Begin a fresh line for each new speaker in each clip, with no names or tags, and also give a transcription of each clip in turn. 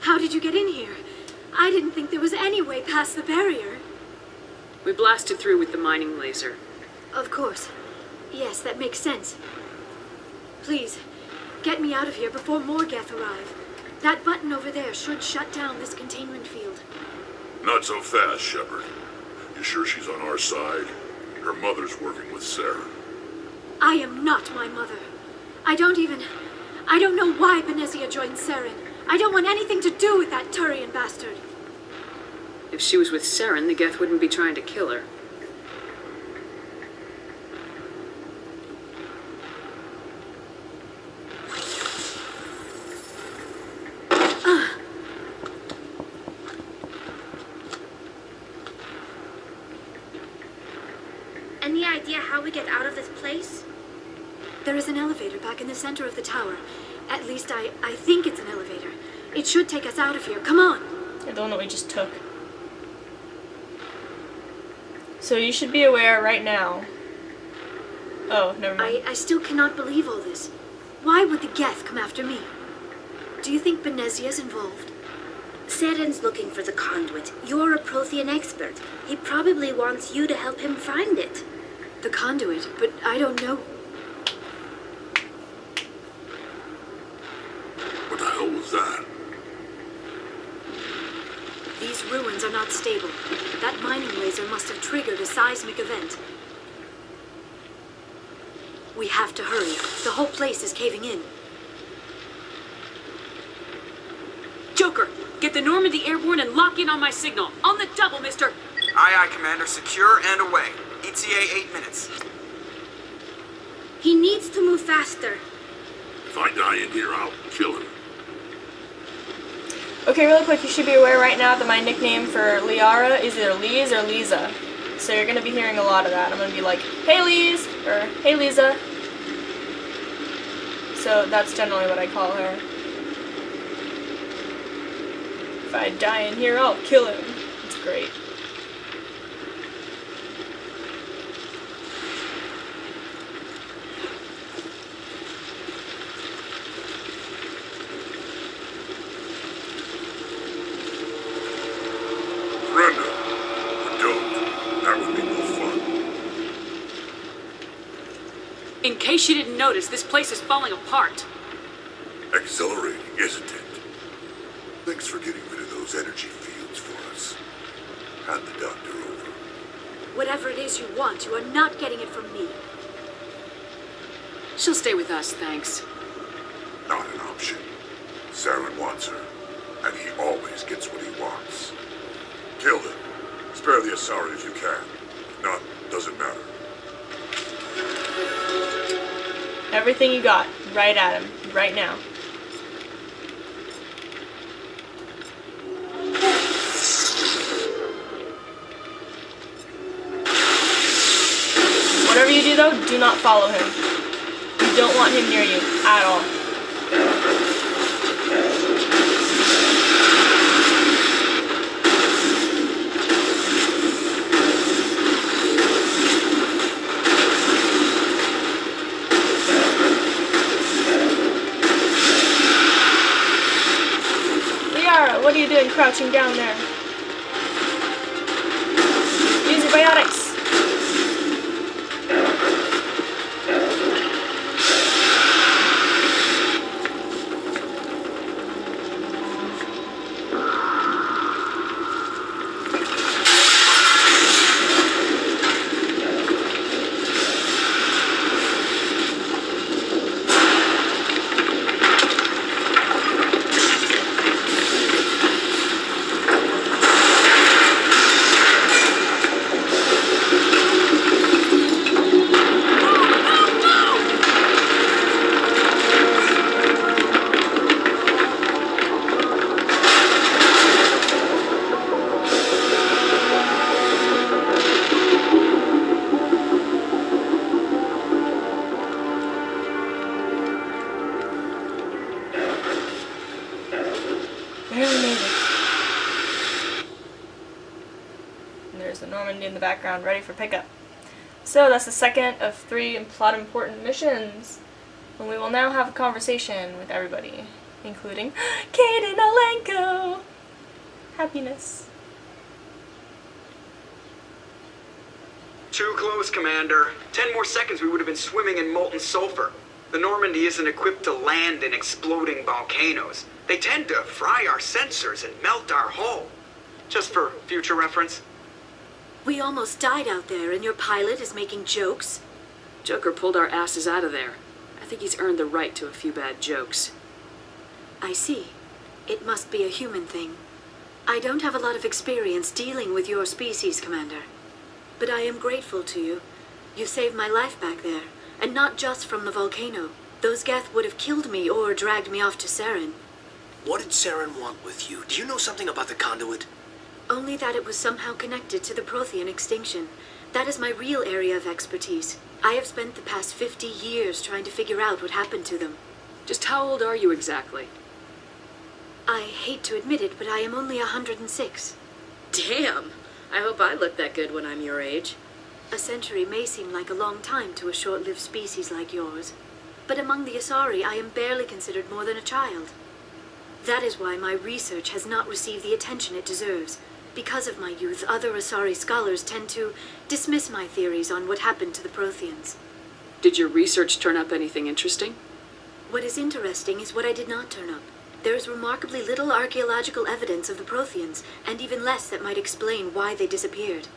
How did you get in here? I didn't think there was any way past the barrier.
We blasted through with the mining laser.
Of course. Yes, that makes sense. Please, get me out of here before more Geth arrive. That button over there should shut down this containment field.
Not so fast, Shepard. You sure she's on our side? Her mother's working with Sarah.
I am not my mother. I don't know why Benezia joined Saren. I don't want anything to do with that Turian bastard.
If she was with Saren, the Geth wouldn't be trying to kill her.
Any idea how we get out of this place?
There is an elevator back in the center of the tower. At least I think it's an elevator. It should take us out of here. Come on.
Yeah, the one that we just took. So you should be aware right now. Oh, never mind.
I still cannot believe all this. Why would the Geth come after me? Do you think Benezia's involved?
Saren's looking for the conduit. You're a Prothean expert. He probably wants you to help him find it.
The conduit, but I don't know.
What the hell was that?
These ruins are not stable. That mining laser must have triggered a seismic event. We have to hurry. The whole place is caving in.
Joker, get the Normandy airborne and lock in on my signal. On the double, mister!
Aye, aye, Commander. Secure and away. ETA 8 minutes.
He needs to move faster.
If I die in here, I'll kill him.
Okay, really quick, you should be aware right now that my nickname for Liara is either Liz or Lisa. So you're going to be hearing a lot of that. I'm going to be like, hey Liz, or hey Lisa. So that's generally what I call her. If I die in here, I'll kill him. It's great.
Brenda, don't. That would be no fun.
In case you didn't notice, this place is falling apart.
Exhilarating, isn't it? Thanks for getting rid of those energy fields for us. Hand the doctor over.
Whatever it is you want, you are not getting it from me.
She'll stay with us, thanks.
Not an option. Saren wants her, and he always gets what he wants. Kill him. Spare the Asari if you can. If not, doesn't matter.
Everything you got, right at him, right now. Whatever you do though, do not follow him. You don't want him near you, at all. Liara, what are you doing crouching down there? Use your biotics. Barely made it. And there's the Normandy in the background, ready for pickup. So that's the second of 3 plot important missions. And we will now have a conversation with everybody. including Kaden Alenko. Happiness.
Too close, Commander. 10 more seconds we would have been swimming in molten sulfur. The Normandy isn't equipped to land in exploding volcanoes. They tend to fry our sensors and melt our hull. Just for future reference.
We almost died out there, and your pilot is making jokes?
Joker pulled our asses out of there. I think he's earned the right to a few bad jokes.
I see. It must be a human thing. I don't have a lot of experience dealing with your species, Commander. But I am grateful to you. You saved my life back there, and not just from the volcano. Those Geth would have killed me or dragged me off to Saren.
What did Saren want with you? Do you know something about the conduit?
Only that it was somehow connected to the Prothean extinction. That is my real area of expertise. I have spent the past 50 years trying to figure out what happened to them.
Just how old are you exactly?
I hate to admit it, but I am only 106.
Damn! I hope I look that good when I'm your age.
A century may seem like a long time to a short-lived species like yours, but among the Asari I am barely considered more than a child. That is why my research has not received the attention it deserves. Because of my youth, other Asari scholars tend to dismiss my theories on what happened to the Protheans.
Did your research turn up anything interesting?
What is interesting is what I did not turn up. There is remarkably little archaeological evidence of the Protheans, and even less that might explain why they disappeared.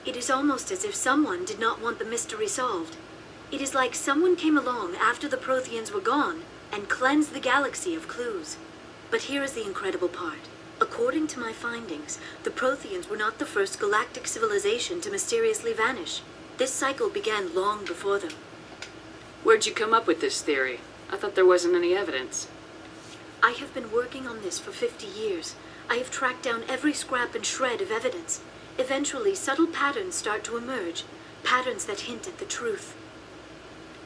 It is almost as if someone did not want the mystery solved. It is like someone came along after the Protheans were gone and cleansed the galaxy of clues. But here is the incredible part. According to my findings, the Protheans were not the first galactic civilization to mysteriously vanish. This cycle began long before them.
Where'd you come up with this theory? I thought there wasn't any evidence.
I have been working on this for 50 years. I have tracked down every scrap and shred of evidence. Eventually, subtle patterns start to emerge, patterns that hint at the truth.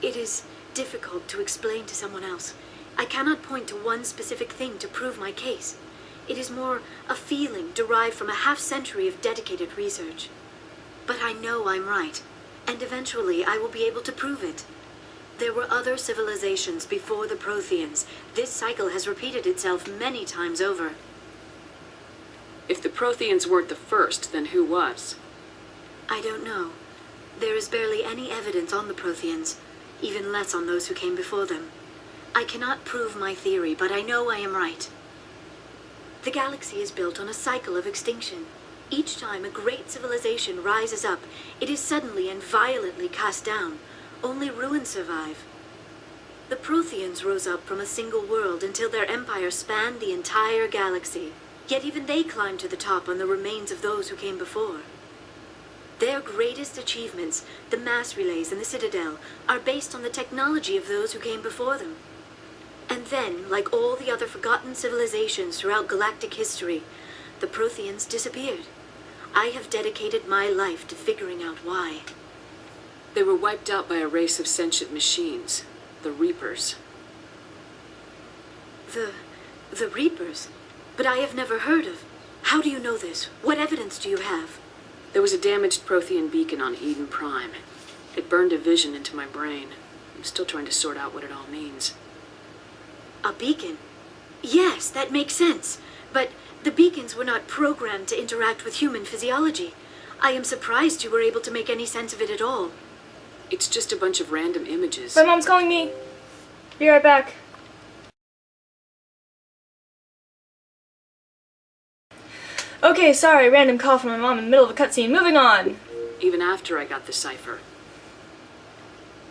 It is difficult to explain to someone else. I cannot point to one specific thing to prove my case. It is more a feeling derived from a half-century of dedicated research. But I know I'm right, and eventually I will be able to prove it. There were other civilizations before the Protheans. This cycle has repeated itself many times over.
If the Protheans weren't the first, then who was?
I don't know. There is barely any evidence on the Protheans, even less on those who came before them. I cannot prove my theory, but I know I am right. The galaxy is built on a cycle of extinction. Each time a great civilization rises up, it is suddenly and violently cast down. Only ruins survive. The Protheans rose up from a single world until their empire spanned the entire galaxy. Yet even they climbed to the top on the remains of those who came before. Their greatest achievements, the mass relays and the Citadel, are based on the technology of those who came before them. And then, like all the other forgotten civilizations throughout galactic history, the Protheans disappeared. I have dedicated my life to figuring out why.
They were wiped out by a race of sentient machines, the Reapers.
The Reapers? But I have never heard of. How do you know this? What evidence do you have?
There was a damaged Prothean beacon on Eden Prime. It burned a vision into my brain. I'm still trying to sort out what it all means.
A beacon? Yes, that makes sense. But the beacons were not programmed to interact with human physiology. I am surprised you were able to make any sense of it at all.
It's just a bunch of random images.
My mom's calling me. Be right back. Okay, sorry, random call from my mom in the middle of a cutscene. Moving on.
Even after I got the cipher.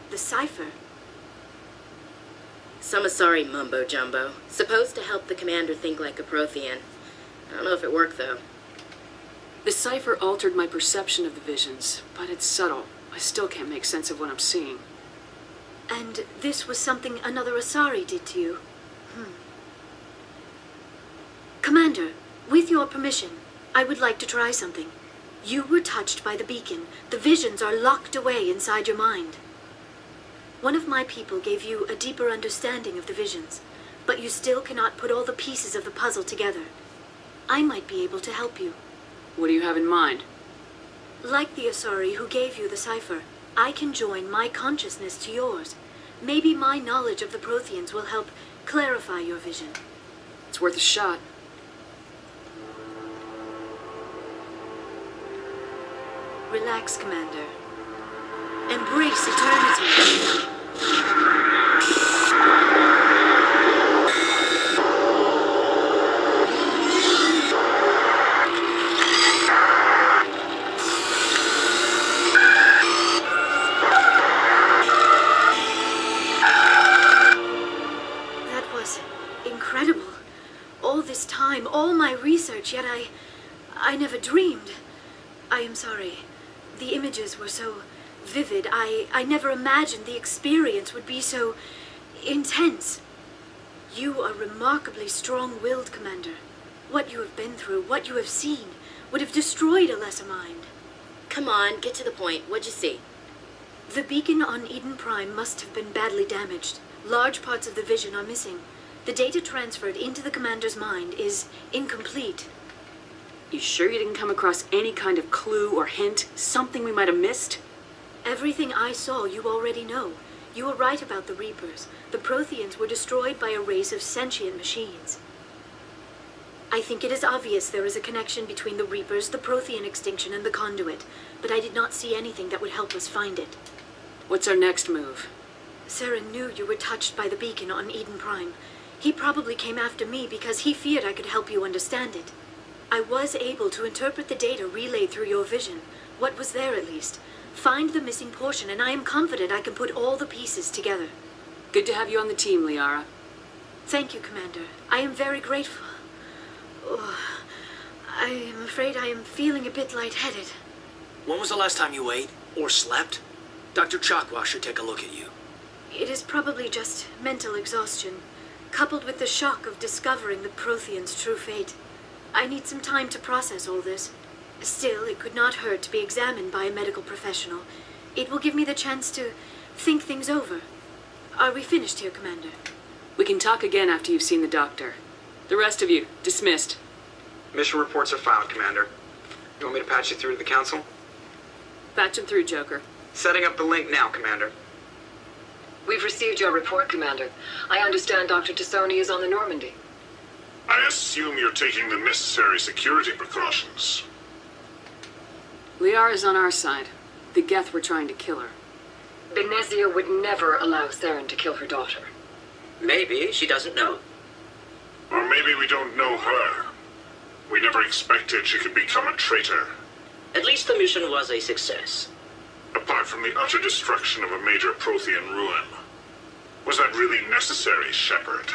The cipher?
Some Asari mumbo-jumbo. Supposed to help the commander think like a Prothean. I don't know if it worked, though.
The cipher altered my perception of the visions, but it's subtle. I still can't make sense of what I'm seeing.
And this was something another Asari did to you? Commander, with your permission, I would like to try something. You were touched by the beacon. The visions are locked away inside your mind. One of my people gave you a deeper understanding of the visions, but you still cannot put all the pieces of the puzzle together. I might be able to help you.
What do you have in mind?
Like the Asari who gave you the cipher, I can join my consciousness to yours. Maybe my knowledge of the Protheans will help clarify your vision.
It's worth a shot.
Relax, Commander. Embrace eternity. That was incredible. All this time, all my research, yet I never dreamed. I am sorry. The images were so vivid. I never imagined the experience would be so intense. You are remarkably strong-willed, Commander. What you have been through, what you have seen, would have destroyed a lesser mind.
Come on, get to the point. What'd you see?
The beacon on Eden Prime must have been badly damaged. Large parts of the vision are missing. The data transferred into the Commander's mind is incomplete.
You sure you didn't come across any kind of clue or hint? Something we might have missed?
Everything I saw you already know. You were right about the Reapers. The Protheans were destroyed by a race of sentient machines. I think it is obvious there is a connection between the Reapers, the Prothean extinction, and the Conduit, but I did not see anything that would help us find it.
What's our next move?
Saren knew you were touched by the beacon on Eden Prime. He probably came after me because he feared I could help you understand it. I was able to interpret the data relayed through your vision. What was there, at least. Find the missing portion, and I am confident I can put all the pieces together.
Good to have you on the team, Liara.
Thank you, Commander. I am very grateful. Oh, I am afraid I am feeling a bit lightheaded.
When was the last time you ate or slept? Dr. Chakwa should take a look at you.
It is probably just mental exhaustion, coupled with the shock of discovering the Prothean's true fate. I need some time to process all this. Still, it could not hurt to be examined by a medical professional. It will give me the chance to think things over. Are we finished here, Commander?
We can talk again after you've seen the doctor. The rest of you, dismissed.
Mission reports are filed, Commander. You want me to patch you through to the Council?
Patch him through, Joker.
Setting up the link now, Commander.
We've received your report, Commander. I understand Dr. Tassoni is on the Normandy.
I assume you're taking the necessary security precautions.
Liara's on our side. The Geth were trying to kill her.
Benezia would never allow Saren to kill her daughter.
Maybe she doesn't know.
Or maybe we don't know her. We never expected she could become a traitor.
At least the mission was a success.
Apart from the utter destruction of a major Prothean ruin. Was that really necessary, Shepard?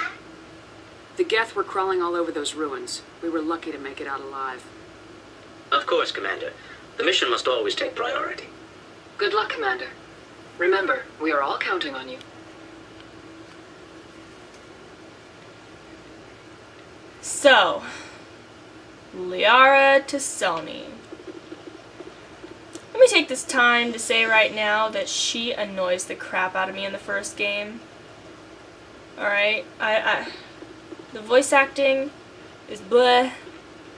The Geth were crawling all over those ruins. We were lucky to make it out alive.
Of course, Commander. The mission must always take priority.
Good luck, Commander. Remember, we are all counting on you.
So, Liara Tassoni. Let me take this time to say right now that she annoys the crap out of me in the first game. Alright, the voice acting is bleh.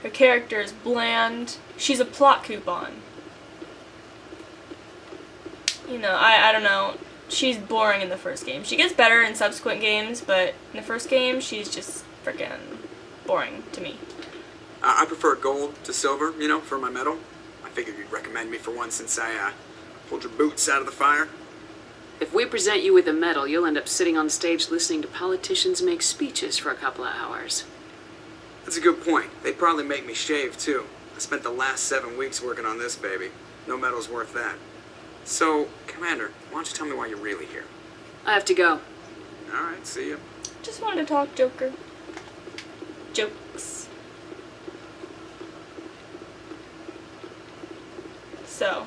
Her character is bland. She's a plot coupon. You know, I don't know. She's boring in the first game. She gets better in subsequent games, but in the first game, she's just freaking boring to me.
I prefer gold to silver, you know, for my medal. I figured you'd recommend me for one since I pulled your boots out of the fire.
If we present you with a medal, you'll end up sitting on stage listening to politicians make speeches for a couple of hours.
That's a good point. They'd probably make me shave, too. I spent the last 7 weeks working on this baby. No medal's worth that. So, Commander, why don't you tell me why you're really here?
I have to go.
Alright, see ya.
Just wanted to talk, Joker. Jokes. So.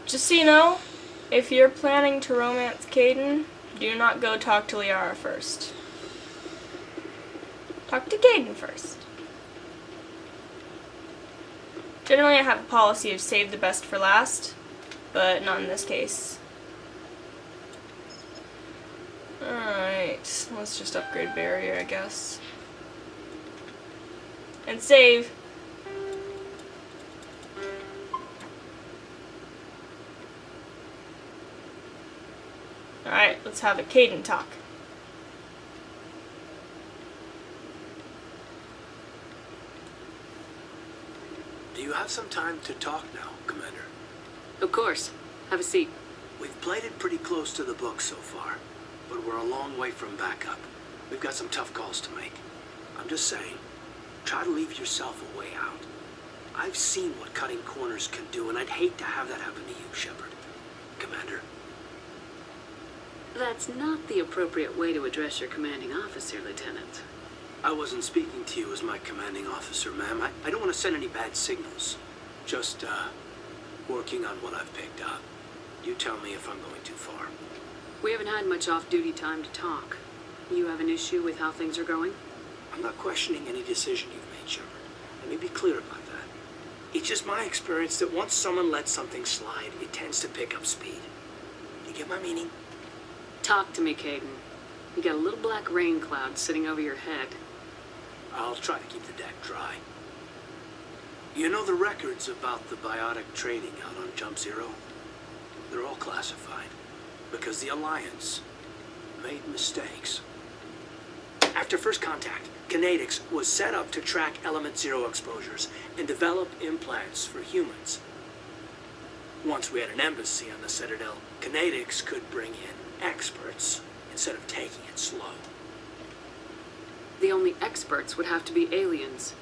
Just so you know, if you're planning to romance Caden, do not go talk to Liara first. Talk to Caden first. Generally, I have a policy of save the best for last, but not in this case. Alright, let's just upgrade barrier, I guess. And save. Alright, let's have a Caden talk.
Do you have some time to talk now, Commander?
Of course. Have a seat.
We've played it pretty close to the book so far, but we're a long way from backup. We've got some tough calls to make. I'm just saying, try to leave yourself a way out. I've seen what cutting corners can do, and I'd hate to have that happen to you, Shepard. Commander.
That's not the appropriate way to address your commanding officer, Lieutenant.
I wasn't speaking to you as my commanding officer, ma'am. I don't want to send any bad signals. Just, working on what I've picked up. You tell me if I'm going too far.
We haven't had much off-duty time to talk. You have an issue with how things are going?
I'm not questioning any decision you've made, Shepard. Let me be clear about that. It's just my experience that once someone lets something slide, it tends to pick up speed. You get my meaning?
Talk to me, Caden. You got a little black rain cloud sitting over your head.
I'll try to keep the deck dry. You know the records about the biotic trading out on Jump Zero? They're all classified because the Alliance made mistakes. After first contact, Kinetics was set up to track Element Zero exposures and develop implants for humans. Once we had an embassy on the Citadel, Kinetics could bring in experts instead of taking it slow.
The only experts would have to be aliens.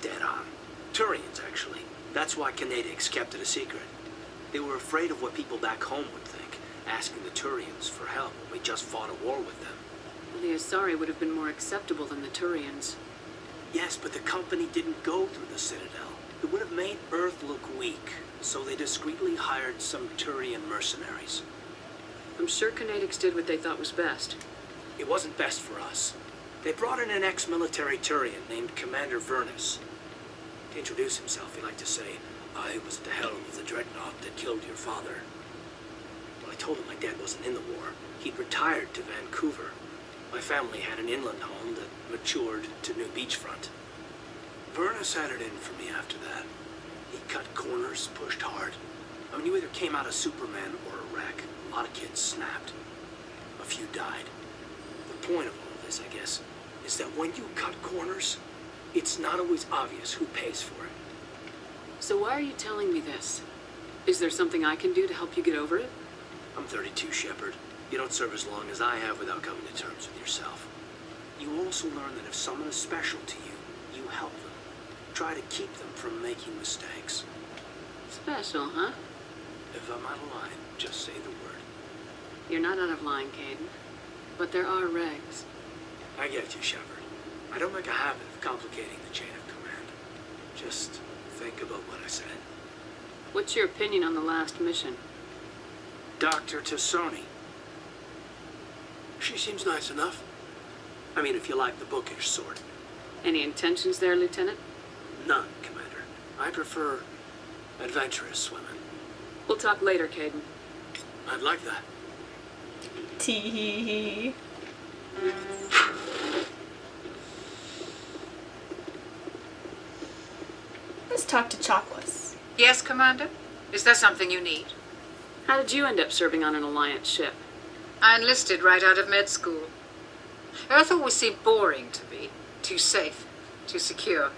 Dead on. Turians, actually. That's why Kinetics kept it a secret. They were afraid of what people back home would think, asking the Turians for help when we just fought a war with them.
The Asari would have been more acceptable than the Turians.
Yes, but the company didn't go through the Citadel. It would have made Earth look weak, so they discreetly hired some Turian mercenaries.
I'm sure Kinetics did what they thought was best.
It wasn't best for us. They brought in an ex-military Turian named Commander Vernus. To introduce himself, he liked to say, "I was at the helm of the dreadnought that killed your father." Well, I told him my dad wasn't in the war. He'd retired to Vancouver. My family had an inland home that matured to new beachfront. Vernus had it in for me after that. He cut corners, pushed hard. I mean, you either came out a Superman or a wreck. A lot of kids snapped. A few died. The point of all this, I guess, is that when you cut corners, it's not always obvious who pays for it.
So why are you telling me this? Is there something I can do to help you get over it?
I'm 32, Shepard. You don't serve as long as I have without coming to terms with yourself. You also learn that if someone is special to you, you help them. Try to keep them from making mistakes.
Special, huh?
If I'm out of line, just say the word.
You're not out of line, Caden. But there are regs.
I get you, Shepard. I don't make a habit of complicating the chain of command. Just think about what I said.
What's your opinion on the last mission?
Dr. Tassoni. She seems nice enough. I mean, if you like the bookish sort.
Any intentions there, Lieutenant?
None, Commander. I prefer adventurous women.
We'll talk later, Caden.
I'd like that.
Tee. Let's talk to Chocolates.
Yes, Commander? Is there something you need?
How did you end up serving on an Alliance ship?
I enlisted right out of med school. Earth always seemed boring to me. Too safe, too secure.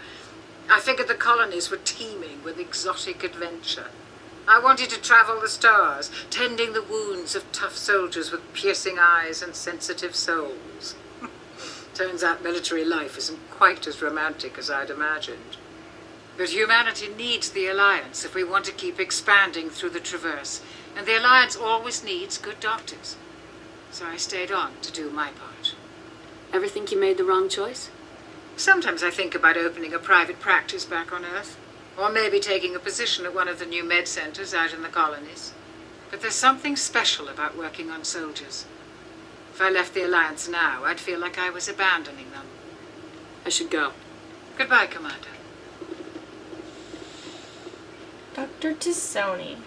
I figured the colonies were teeming with exotic adventure. I wanted to travel the stars, tending the wounds of tough soldiers with piercing eyes and sensitive souls. Turns out military life isn't quite as romantic as I'd imagined. But humanity needs the Alliance if we want to keep expanding through the Traverse, and the Alliance always needs good doctors. So I stayed on to do my part.
Ever think you made the wrong choice?
Sometimes I think about opening a private practice back on Earth, or maybe taking a position at one of the new med centers out in the colonies. But there's something special about working on soldiers. If I left the Alliance now, I'd feel like I was abandoning them.
I should go.
Goodbye, Commander.
Dr. Tassoni.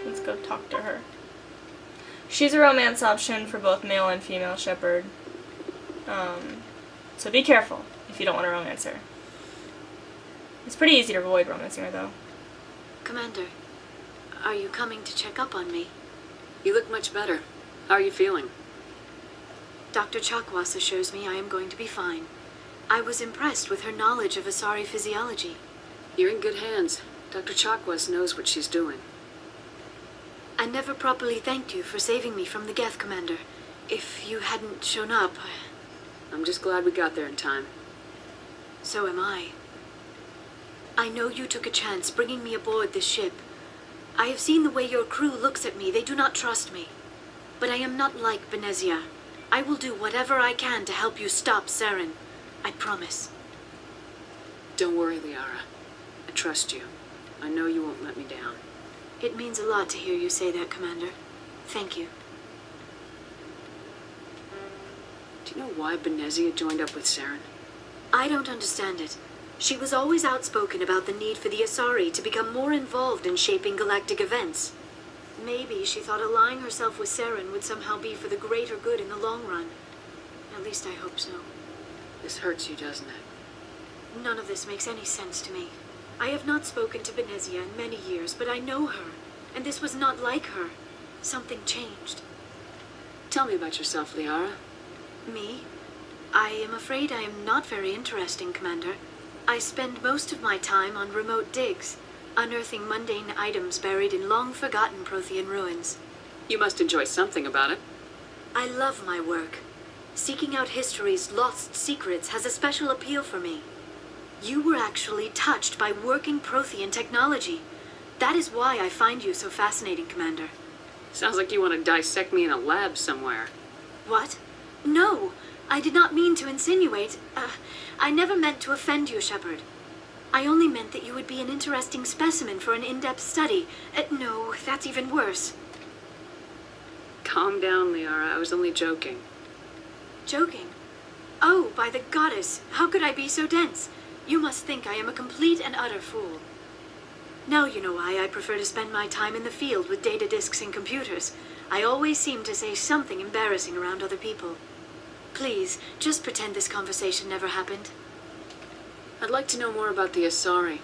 Let's go talk to her. She's a romance option for both male and female Shepard. So be careful if you don't want to romance her. It's pretty easy to avoid romancing her, though.
Commander, are you coming to check up on me?
You look much better. How are you feeling?
Dr. Chakwas assures me I am going to be fine. I was impressed with her knowledge of Asari physiology.
You're in good hands. Dr. Chakwas knows what she's doing.
I never properly thanked you for saving me from the Geth, Commander. If you hadn't shown up...
I'm just glad we got there in time.
So am I. I know you took a chance bringing me aboard this ship. I have seen the way your crew looks at me. They do not trust me. But I am not like Benezia. I will do whatever I can to help you stop Saren. I promise.
Don't worry, Liara. I trust you. I know you won't let me down.
It means a lot to hear you say that, Commander. Thank you.
Do you know why Benezia joined up with Saren?
I don't understand it. She was always outspoken about the need for the Asari to become more involved in shaping galactic events. Maybe she thought allying herself with Saren would somehow be for the greater good in the long run. At least I hope so.
This hurts you, doesn't it?
None of this makes any sense to me. I have not spoken to Benezia in many years, but I know her, and this was not like her. Something changed.
Tell me about yourself, Liara.
Me? I am afraid I am not very interesting, Commander. I spend most of my time on remote digs, unearthing mundane items buried in long-forgotten Prothean ruins.
You must enjoy something about it.
I love my work. Seeking out history's lost secrets has a special appeal for me. You were actually touched by working Prothean technology. That is why I find you so fascinating, Commander.
Sounds like you want to dissect me in a lab somewhere.
What? No, I did not mean to insinuate. I never meant to offend you, Shepard. I only meant that you would be an interesting specimen for an in-depth study. No, that's even worse.
Calm down, Liara. I was only joking.
Joking? Oh, by the goddess, how could I be so dense? You must think I am a complete and utter fool. Now you know why I prefer to spend my time in the field with data disks and computers. I always seem to say something embarrassing around other people. Please, just pretend this conversation never happened.
I'd like to know more about the Asari.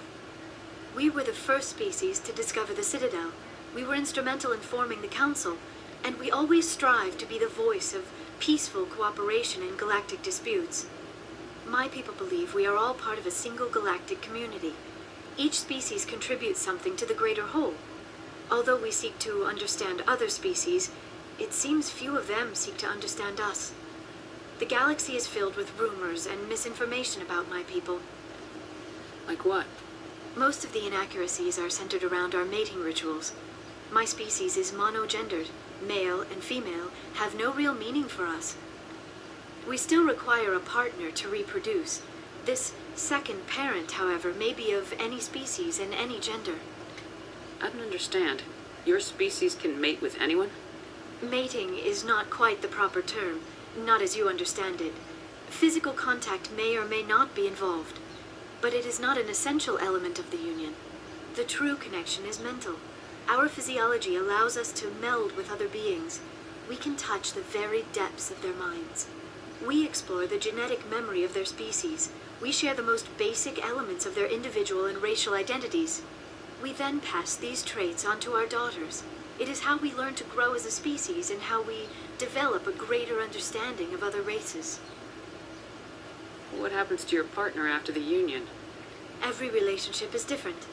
We were the first species to discover the Citadel. We were instrumental in forming the Council, and we always strive to be the voice of peaceful cooperation in galactic disputes. My people believe we are all part of a single galactic community. Each species contributes something to the greater whole. Although we seek to understand other species, it seems few of them seek to understand us. The galaxy is filled with rumors and misinformation about my people.
Like what?
Most of the inaccuracies are centered around our mating rituals. My species is monogendered. Male and female have no real meaning for us. We still require a partner to reproduce. This second parent, however, may be of any species and any gender.
I don't understand. Your species can mate with anyone?
Mating is not quite the proper term, not as you understand it. Physical contact may or may not be involved, but it is not an essential element of the union. The true connection is mental. Our physiology allows us to meld with other beings. We can touch the very depths of their minds. We explore the genetic memory of their species. We share the most basic elements of their individual and racial identities. We then pass these traits on to our daughters. It is how we learn to grow as a species and how we develop a greater understanding of other races.
What happens to your partner after the union?
Every relationship is different.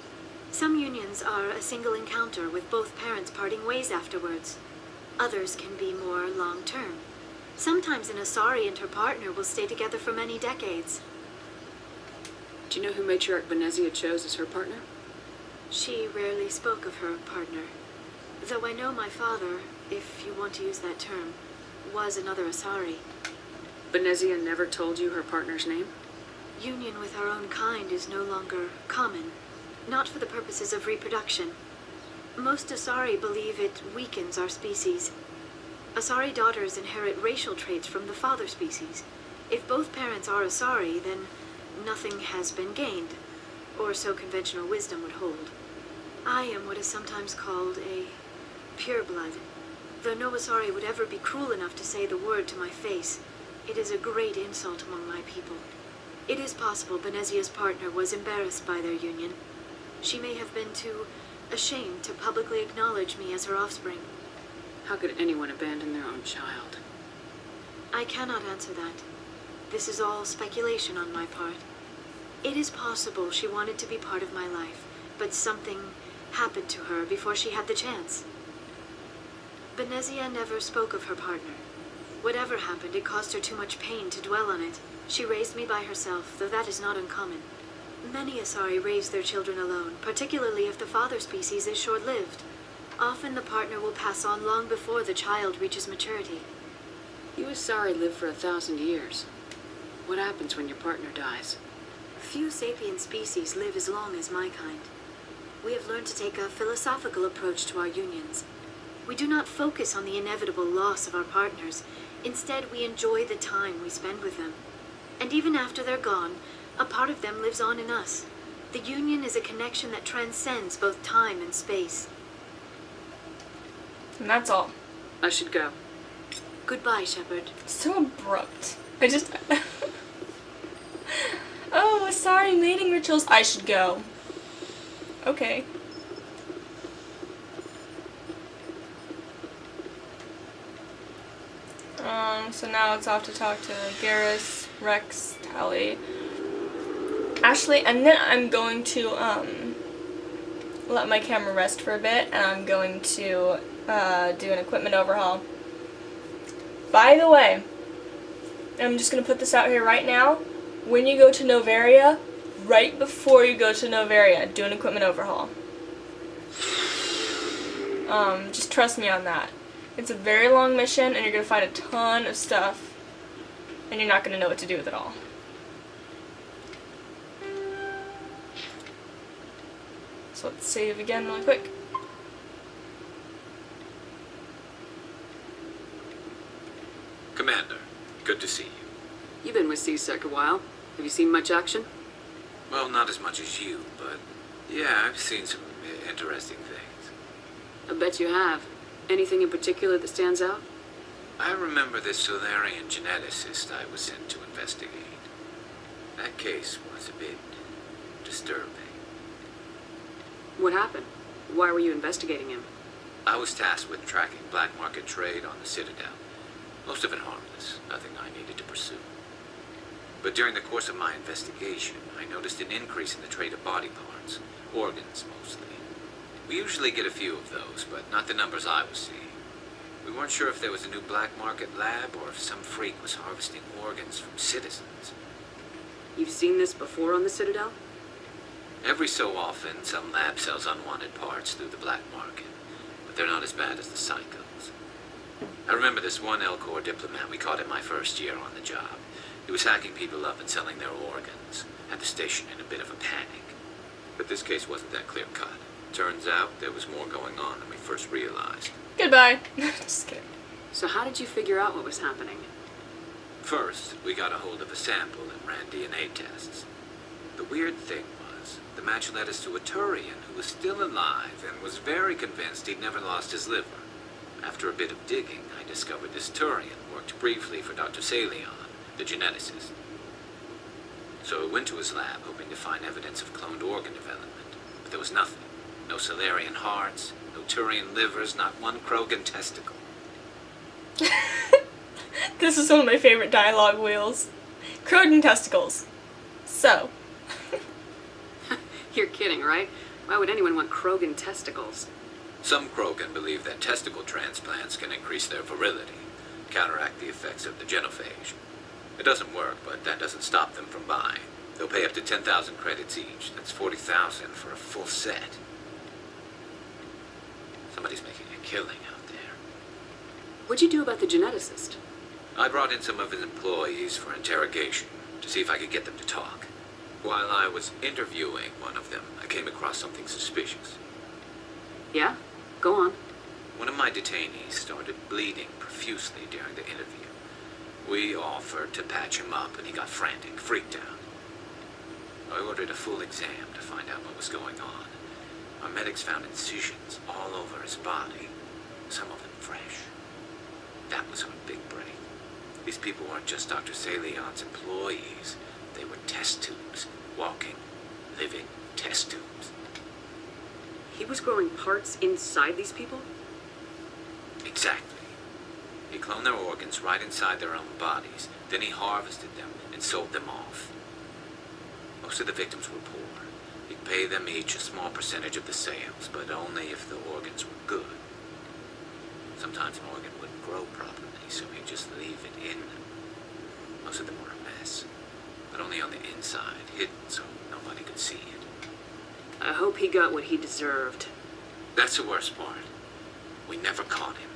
Some unions are a single encounter with both parents parting ways afterwards. Others can be more long-term. Sometimes an Asari and her partner will stay together for many decades.
Do you know who Matriarch Benezia chose as her partner?
She rarely spoke of her partner. Though I know my father, if you want to use that term, was another Asari.
Benezia never told you her partner's name?
Union with our own kind is no longer common, not for the purposes of reproduction. Most Asari believe it weakens our species. Asari daughters inherit racial traits from the father species. If both parents are Asari, then nothing has been gained, or so conventional wisdom would hold. I am what is sometimes called a pureblood. Though no Asari would ever be cruel enough to say the word to my face, it is a great insult among my people. It is possible Benezia's partner was embarrassed by their union. She may have been too ashamed to publicly acknowledge me as her offspring.
How could anyone abandon their own child?
I cannot answer that. This is all speculation on my part. It is possible she wanted to be part of my life, but something happened to her before she had the chance. Benezia never spoke of her partner. Whatever happened, it caused her too much pain to dwell on it. She raised me by herself, though that is not uncommon. Many Asari raise their children alone, particularly if the father species is short-lived. Often the partner will pass on long before the child reaches maturity.
You Asari live for 1,000 years. What happens when your partner dies?
Few sapient species live as long as my kind. We have learned to take a philosophical approach to our unions. We do not focus on the inevitable loss of our partners. Instead, we enjoy the time we spend with them. And even after they're gone, a part of them lives on in us. The union is a connection that transcends both time and space.
And that's all.
I should go.
Goodbye, Shepard.
So abrupt. I just... Oh, sorry, mating rituals. I should go. Okay. So now it's off to talk to Garrus, Rex, Tally, Ashley, and then I'm going to let my camera rest for a bit, and I'm going to do an equipment overhaul. By the way, I'm just going to put this out here right now. When you go to Novaria, right before you go to Novaria, do an equipment overhaul. Just trust me on that. It's a very long mission, and you're going to find a ton of stuff, and you're not going to know what to do with it all. So let's save again really quick.
Commander, good to see you.
You've been with CSEC a while. Have you seen much action?
Well, not as much as you, but yeah, I've seen some interesting things.
I bet you have. Anything in particular that stands out?
I remember this Solarian geneticist I was sent to investigate. That case was a bit disturbing.
What happened? Why were you investigating him?
I was tasked with tracking black market trade on the Citadel. Most of it harmless, nothing I needed to pursue. But during the course of my investigation, I noticed an increase in the trade of body parts, organs mostly. We usually get a few of those, but not the numbers I was seeing. We weren't sure if there was a new black market lab or if some freak was harvesting organs from citizens.
You've seen this before on the Citadel?
Every so often, some lab sells unwanted parts through the black market, but they're not as bad as the psychos. I remember this one Elcor diplomat we caught in my first year on the job. He was hacking people up and selling their organs, had the station in a bit of a panic. But this case wasn't that clear-cut. Turns out there was more going on than we first realized.
Goodbye. Just kidding.
So how did you figure out what was happening?
First, we got a hold of a sample and ran DNA tests. The weird thing was, the match led us to a Turian who was still alive and was very convinced he'd never lost his liver. After a bit of digging, I discovered this Turian worked briefly for Dr. Salion, the geneticist. So I went to his lab hoping to find evidence of cloned organ development, but there was nothing. No Solarian hearts, no Turian livers, not one Krogan testicle.
This is one of my favorite dialogue wheels. Krogan testicles. So.
You're kidding, right? Why would anyone want Krogan testicles?
Some Krogan believe that testicle transplants can increase their virility, counteract the effects of the genophage. It doesn't work, but that doesn't stop them from buying. They'll pay up to 10,000 credits each. That's 40,000 for a full set. Somebody's making a killing out there.
What'd you do about the geneticist?
I brought in some of his employees for interrogation to see if I could get them to talk. While I was interviewing one of them, I came across something suspicious.
Yeah? Go on.
One of my detainees started bleeding profusely during the interview. We offered to patch him up, and he got frantic, freaked out. I ordered a full exam to find out what was going on. Our medics found incisions all over his body, some of them fresh. That was our big break. These people weren't just Dr. Salion's employees. They were test tubes, walking, living test tubes.
He was growing parts inside these people?
Exactly. He cloned their organs right inside their own bodies. Then he harvested them and sold them off. Most of the victims were poor. He'd pay them each a small percentage of the sales, but only if the organs were good. Sometimes an organ wouldn't grow properly, so he'd just leave it in them. Most of them were a mess, but only on the inside, hidden so nobody could see it.
I hope he got what he deserved.
That's the worst part. We never caught him.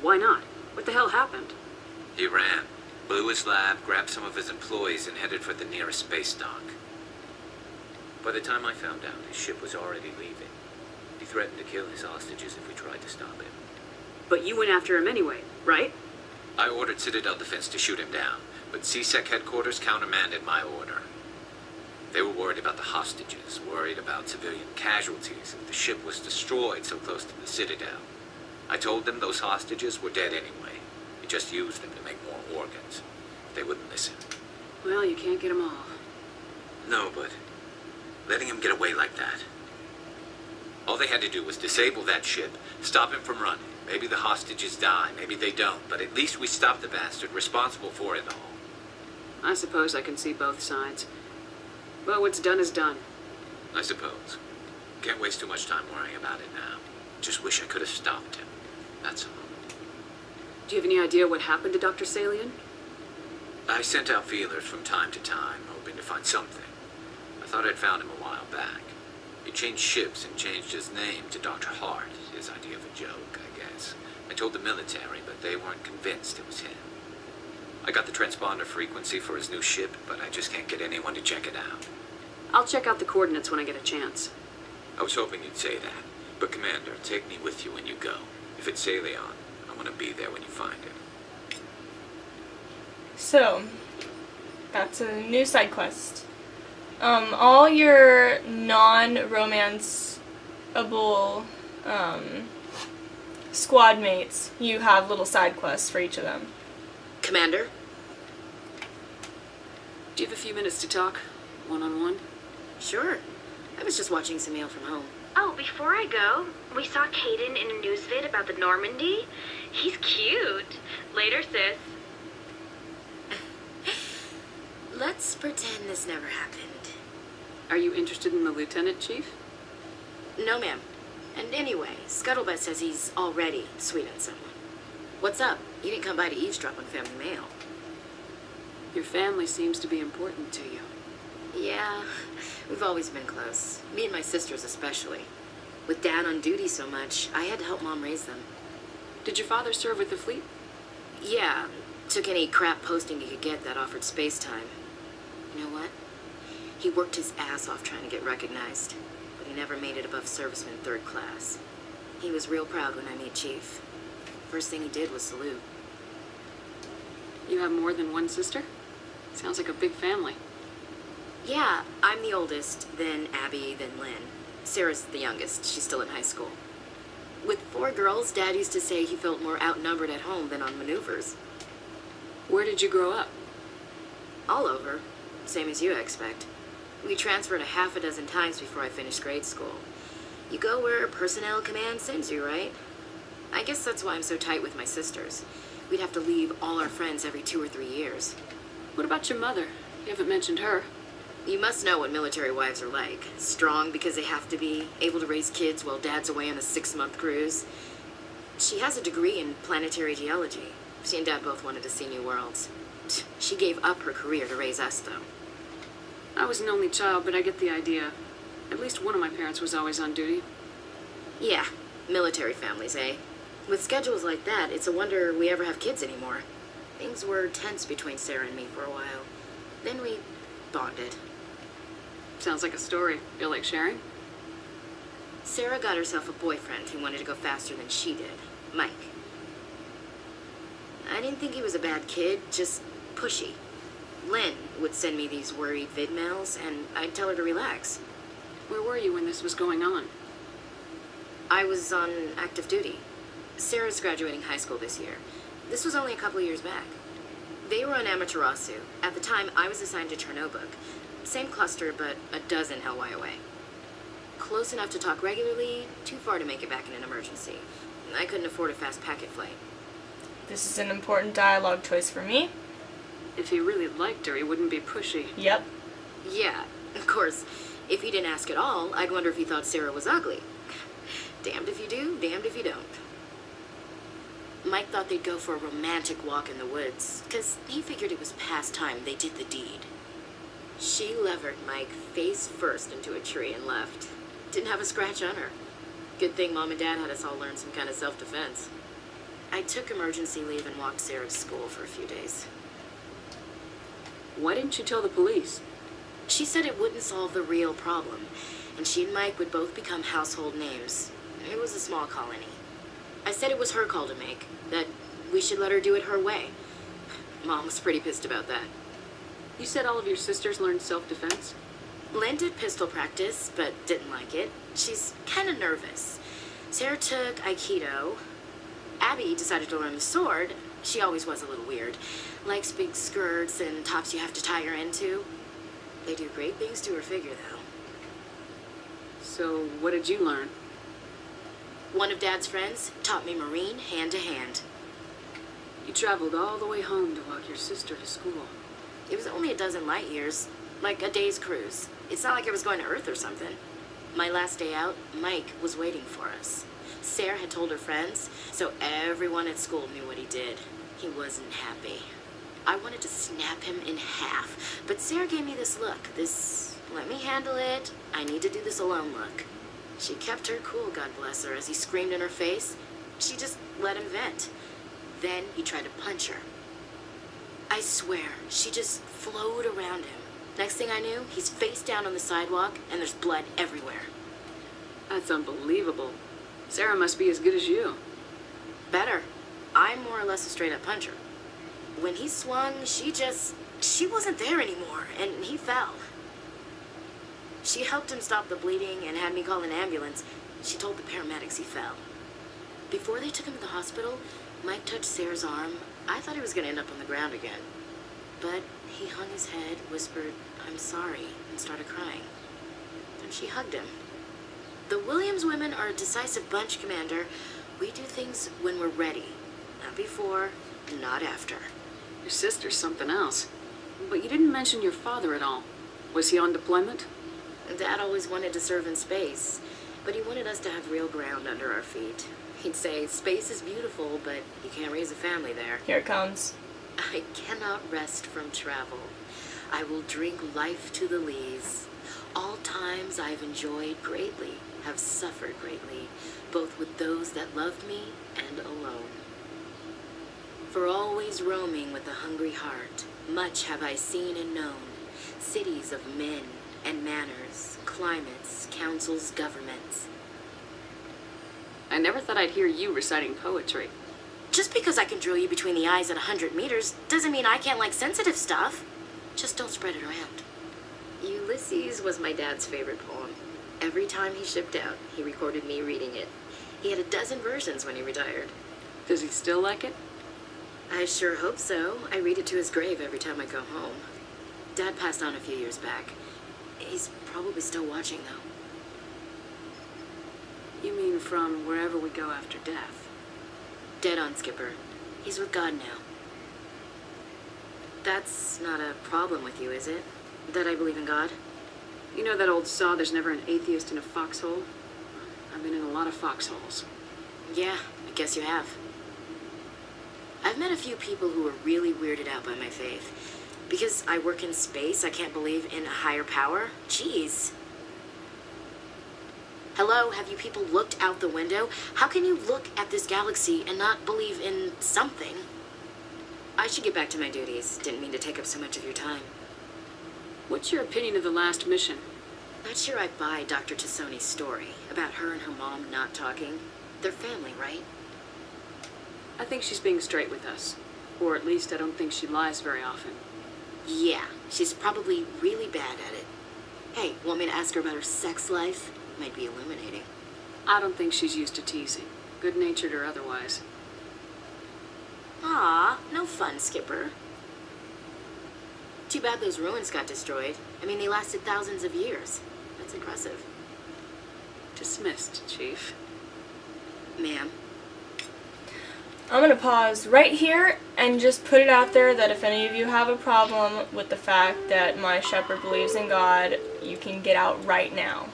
Why not? What the hell happened?
He ran, blew his lab, grabbed some of his employees, and headed for the nearest space dock. By the time I found out, his ship was already leaving. He threatened to kill his hostages if we tried to stop him.
But you went after him anyway, right?
I ordered Citadel Defense to shoot him down, but CSEC headquarters countermanded my order. They were worried about the hostages, worried about civilian casualties if the ship was destroyed so close to the Citadel. I told them those hostages were dead anyway. We just used them to make more organs. They wouldn't listen.
Well, you can't get them all.
No, but letting him get away like that. All they had to do was disable that ship, stop him from running. Maybe the hostages die, maybe they don't, but at least we stopped the bastard responsible for it all.
I suppose I can see both sides. But what's done is done.
I suppose. Can't waste too much time worrying about it now. Just wish I could have stopped him. That's all.
Do you have any idea what happened to Dr. Salian?
I sent out feelers from time to time, hoping to find something. I thought I'd found him a while back. He changed ships and changed his name to Dr. Hart, his idea of a joke, I guess. I told the military, but they weren't convinced it was him. I got the transponder frequency for his new ship, but I just can't get anyone to check it out.
I'll check out the coordinates when I get a chance.
I was hoping you'd say that. But Commander, take me with you when you go. If it's Salion, I want to be there when you find him.
So, that's a new side quest. All your non-romanceable squad mates, you have little side quests for each of them.
Commander?
Do you have a few minutes to talk? One-on-one?
Sure. I was just watching some mail from home.
Oh, before I go, we saw Caden in a news vid about the Normandy. He's cute. Later, sis.
Let's pretend this never happened.
Are you interested in the Lieutenant Chief?
No, ma'am. And anyway, Scuttlebutt says he's already sweet on someone. What's up? You didn't come by to eavesdrop on family mail.
Your family seems to be important to you.
Yeah, we've always been close. Me and my sisters especially. With Dad on duty so much, I had to help Mom raise them.
Did your father serve with the fleet?
Yeah, took any crap posting he could get that offered space time. You know what? He worked his ass off trying to get recognized, but he never made it above serviceman 3rd class. He was real proud when I made Chief. First thing he did was salute.
You have more than one sister? Sounds like a big family.
Yeah, I'm the oldest, then Abby, then Lynn. Sarah's the youngest. She's still in high school. With 4 girls, Dad used to say he felt more outnumbered at home than on maneuvers.
Where did you grow up?
All over. Same as you, I expect. We transferred a half a dozen times before I finished grade school. You go where personnel command sends you, right? I guess that's why I'm so tight with my sisters. We'd have to leave all our friends every 2 or 3 years.
What about your mother? You haven't mentioned her.
You must know what military wives are like. Strong because they have to be, able to raise kids while Dad's away on a 6-month cruise. She has a degree in planetary geology. She and Dad both wanted to see new worlds. She gave up her career to raise us, though.
I was an only child, but I get the idea. At least one of my parents was always on duty.
Yeah, military families, eh? With schedules like that, it's a wonder we ever have kids anymore. Things were tense between Sarah and me for a while. Then we bonded.
Sounds like a story. Feel like sharing?
Sarah got herself a boyfriend who wanted to go faster than she did. Mike. I didn't think he was a bad kid, just pushy. Lynn would send me these worried vid mails, and I'd tell her to relax.
Where were you when this was going on?
I was on active duty. Sarah's graduating high school this year. This was only a couple years back. They were on Amaterasu. At the time, I was assigned to Chernobog. Same cluster, but a dozen LY away. close enough to talk regularly, too far to make it back in an emergency. I couldn't afford a fast packet flight.
This is an important dialogue choice for me.
If he really liked her, he wouldn't be pushy.
Yep.
Yeah, of course. If he didn't ask at all, I'd wonder if he thought Sarah was ugly. Damned if you do, damned if you don't. Mike thought they'd go for a romantic walk in the woods, because he figured it was past time they did the deed. She levered Mike face first into a tree and left. Didn't have a scratch on her. Good thing Mom and Dad had us all learn some kind of self-defense. I took emergency leave and walked Sarah to school for a few days.
Why didn't you tell the police?
She said it wouldn't solve the real problem, and she and Mike would both become household names. It was a small colony. I said it was her call to make, that we should let her do it her way. Mom was pretty pissed about that.
You said all of your sisters learned self-defense?
Lynn did pistol practice, but didn't like it. She's kind of nervous. Sarah took Aikido. Abby decided to learn the sword. She always was a little weird. Likes big skirts and tops you have to tie her into. They do great things to her figure, though.
So, what did you learn?
One of Dad's friends taught me Marine hand to hand.
You traveled all the way home to walk your sister to school.
It was only a dozen light years, like a day's cruise. It's not like I was going to Earth or something. My last day out, Mike was waiting for us. Sarah had told her friends, so everyone at school knew what he did. He wasn't happy. I wanted to snap him in half, but Sarah gave me this look, this let me handle it, I need to do this alone look. She kept her cool, God bless her, as he screamed in her face. She just let him vent. Then he tried to punch her. I swear, she just flowed around him. Next thing I knew, he's face down on the sidewalk, and there's blood everywhere.
That's unbelievable. Sarah must be as good as you.
Better. I'm more or less a straight-up puncher. When he swung, she wasn't there anymore, and he fell. She helped him stop the bleeding and had me call an ambulance. She told the paramedics he fell. Before they took him to the hospital, Mike touched Sarah's arm. I thought he was going to end up on the ground again. But he hung his head, whispered, "I'm sorry," and started crying. And she hugged him. The Williams women are a decisive bunch, Commander. We do things when we're ready. Not before, not after.
Your sister's something else. But you didn't mention your father at all. Was he on deployment?
Dad always wanted to serve in space, but he wanted us to have real ground under our feet. He'd say, space is beautiful, but you can't raise a family there.
Here it comes.
I cannot rest from travel. I will drink life to the lees. All times I've enjoyed greatly, have suffered greatly, both with those that loved me and alone. For always roaming with a hungry heart, much have I seen and known, cities of men and manners, climates, councils, governments.
I never thought I'd hear you reciting poetry.
Just because I can drill you between the eyes at 100 meters doesn't mean I can't like sensitive stuff. Just don't spread it around. Ulysses was my dad's favorite poem. Every time he shipped out, he recorded me reading it. He had a dozen versions when he retired.
Does he still like it?
I sure hope so. I read it to his grave every time I go home. Dad passed on a few years back. He's probably still watching, though.
You mean from wherever we go after death?
Dead on, Skipper. He's with God now. That's not a problem with you, is it? That I believe in God?
You know that old saw, there's never an atheist in a foxhole? I've been in a lot of foxholes.
Yeah, I guess you have. I've met a few people who were really weirded out by my faith. Because I work in space, I can't believe in a higher power? Jeez. Hello, have you people looked out the window? How can you look at this galaxy and not believe in something? I should get back to my duties. Didn't mean to take up so much of your time.
What's your opinion of the last mission?
Not sure I buy Dr. Tassoni's story about her and her mom not talking. They're family, right?
I think she's being straight with us. Or at least I don't think she lies very often.
Yeah, she's probably really bad at it. Hey, want me to ask her about her sex life? Might be illuminating.
I don't think she's used to teasing, good-natured or otherwise.
Aw, no fun, Skipper. Too bad those ruins got destroyed. I mean, they lasted thousands of years. That's impressive.
Dismissed, Chief.
Ma'am.
I'm gonna pause right here and just put it out there that if any of you have a problem with the fact that my shepherd believes in God, you can get out right now.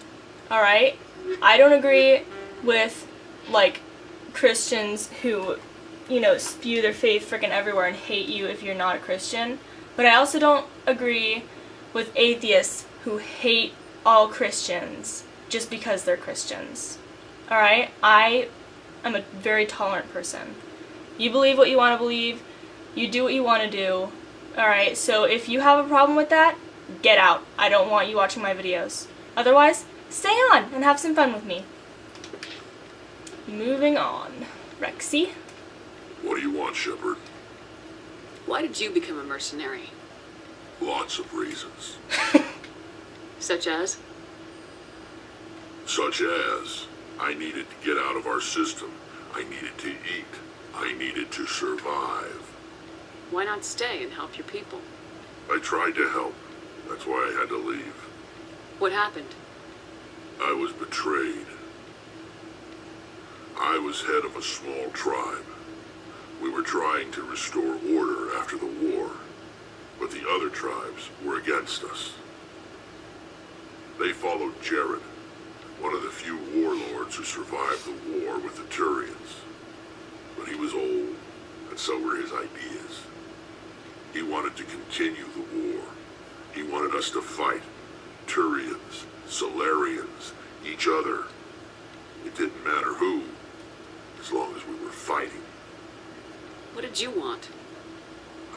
Alright? I don't agree with, like, Christians who, you know, spew their faith freaking everywhere and hate you if you're not a Christian. But I also don't agree with atheists who hate all Christians just because they're Christians. Alright? I am a very tolerant person. You believe what you want to believe. You do what you want to do. Alright, so if you have a problem with that, get out. I don't want you watching my videos. Otherwise, stay on and have some fun with me. Moving on. Rexy?
What do you want, Shepard?
Why did you become a mercenary?
Lots of reasons.
Such as?
Such as, I needed to get out of our system. I needed to eat. I needed to survive.
Why not stay and help your people?
I tried to help. That's why I had to leave.
What happened?
I was betrayed. I was head of a small tribe. We were trying to restore order after the war, but the other tribes were against us. They followed Jared, one of the few warlords who survived the war with the Turians. But he was old, and so were his ideas. He wanted to continue the war. He wanted us to fight Turians, Solarians, each other. It didn't matter who, as long as we were fighting.
What did you want?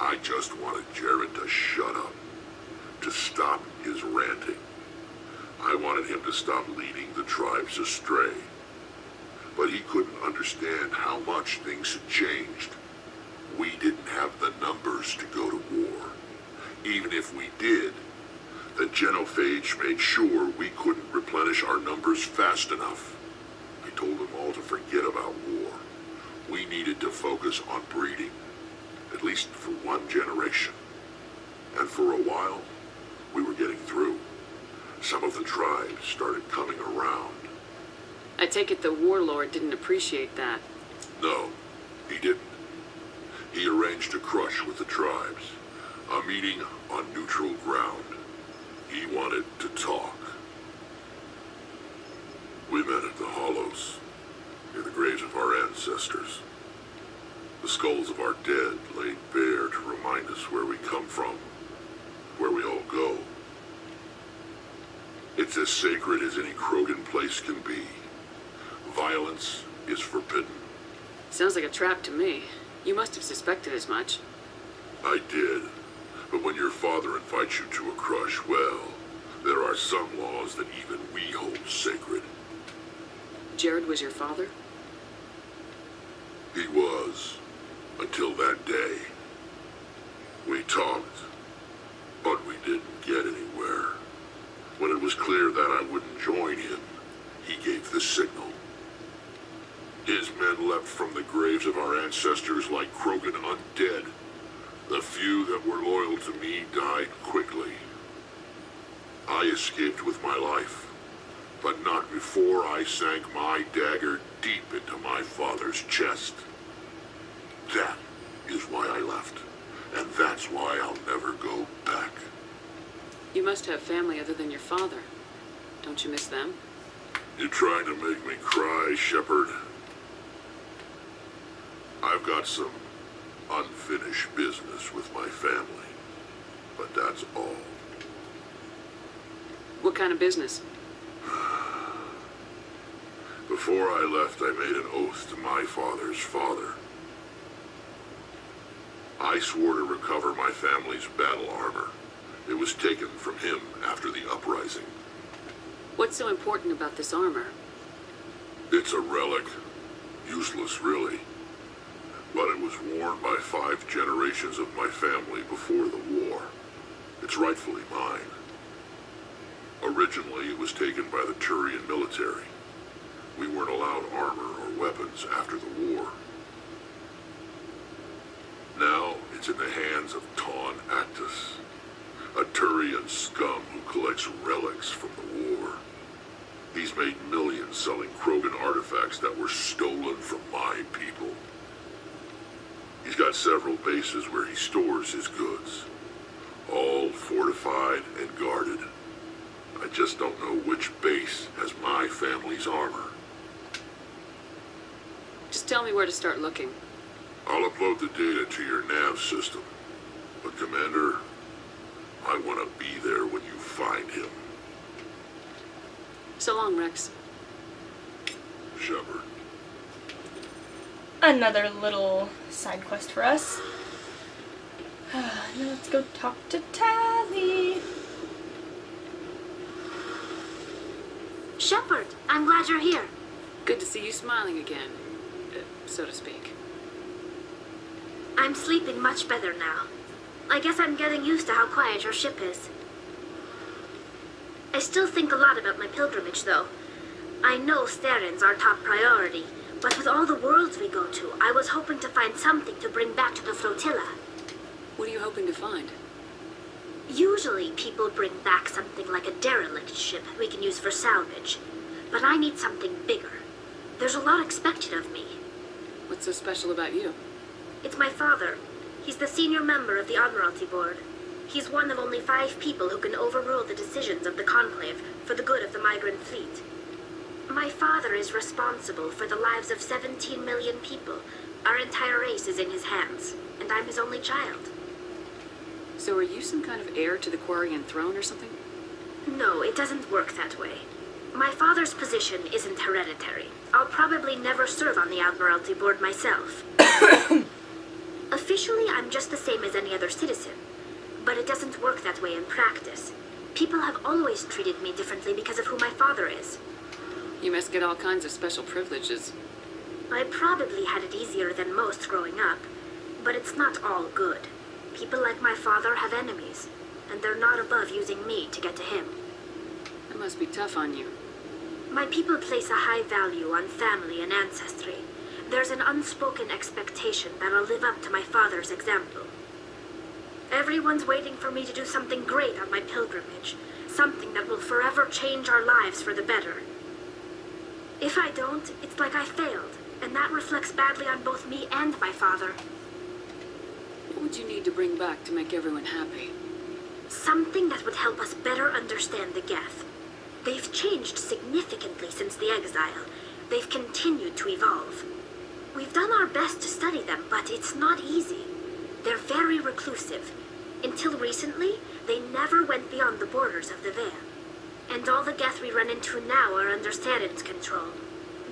I just wanted Jared to shut up, to stop his ranting. I wanted him to stop leading the tribes astray. But he couldn't understand how much things had changed. We didn't have the numbers to go to war. Even if we did, the genophage made sure we couldn't replenish our numbers fast enough. I told them all to forget about war. We needed to focus on breeding, at least for one generation. And for a while, we were getting through. Some of the tribes started coming around.
I take it the warlord didn't appreciate that.
No, he didn't. He arranged a crush with the tribes, a meeting on neutral ground. He wanted to talk. We met at the Hollows, near the graves of our ancestors. The skulls of our dead laid bare to remind us where we come from, where we all go. It's as sacred as any Krogan place can be. Violence is forbidden.
Sounds like a trap to me. You must have suspected as much.
I did. But when your father invites you to a crush, well, there are some laws that even we hold sacred.
Jared was your father?
He was, until that day. We talked, but we didn't get anywhere. When it was clear that I wouldn't join him, he gave the signal. His men leapt from the graves of our ancestors like Krogan undead. The few that were loyal to me died quickly. I escaped with my life, but not before I sank my dagger deep into my father's chest. That is why I left, and that's why I'll never go back.
You must have family other than your father. Don't you miss them?
You trying to make me cry, Shepard? I've got some unfinished business with my family, but that's all.
What kind of business?
Before I left, I made an oath to my father's father. I swore to recover my family's battle armor. It was taken from him after the uprising.
What's so important about this armor?
It's a relic. Useless, really. But it was worn by 5 generations of my family before the war. It's rightfully mine. Originally, it was taken by the Turian military. We weren't allowed armor or weapons after the war. Now, it's in the hands of Taun Actus, a Turian scum who collects relics from the war. He's made millions selling Krogan artifacts that were stolen from my people. He's got several bases where he stores his goods, all fortified and guarded. I just don't know which base has my family's armor.
Just tell me where to start looking.
I'll upload the data to your nav system. But Commander, I want to be there when you find him.
So long, Rex.
Shepard.
Another little side quest for us. Now let's go talk to Tally.
Shepard, I'm glad you're here.
Good to see you smiling again, so to speak.
I'm sleeping much better now. I guess I'm getting used to how quiet your ship is. I still think a lot about my pilgrimage, though. I know Starin's our top priority, but with all the worlds we go to, I was hoping to find something to bring back to the flotilla.
What are you hoping to find?
Usually, people bring back something like a derelict ship we can use for salvage. But I need something bigger. There's a lot expected of me.
What's so special about you?
It's my father. He's the senior member of the Admiralty Board. He's one of only 5 people who can overrule the decisions of the Conclave for the good of the migrant fleet. My father is responsible for the lives of 17 million people. Our entire race is in his hands, and I'm his only child.
So are you some kind of heir to the Quarian throne or something?
No, it doesn't work that way. My father's position isn't hereditary. I'll probably never serve on the Admiralty Board myself. Officially, I'm just the same as any other citizen. But it doesn't work that way in practice. People have always treated me differently because of who my father is.
You must get all kinds of special privileges.
I probably had it easier than most growing up, but it's not all good. People like my father have enemies, and they're not above using me to get to him.
That must be tough on you.
My people place a high value on family and ancestry. There's an unspoken expectation that I'll live up to my father's example. Everyone's waiting for me to do something great on my pilgrimage, something that will forever change our lives for the better. If I don't, it's like I failed, and that reflects badly on both me and my father.
What would you need to bring back to make everyone happy?
Something that would help us better understand the Geth. They've changed significantly since the exile. They've continued to evolve. We've done our best to study them, but it's not easy. They're very reclusive. Until recently, they never went beyond the borders of the Veil. And all the Geth we run into now are under Starin's control.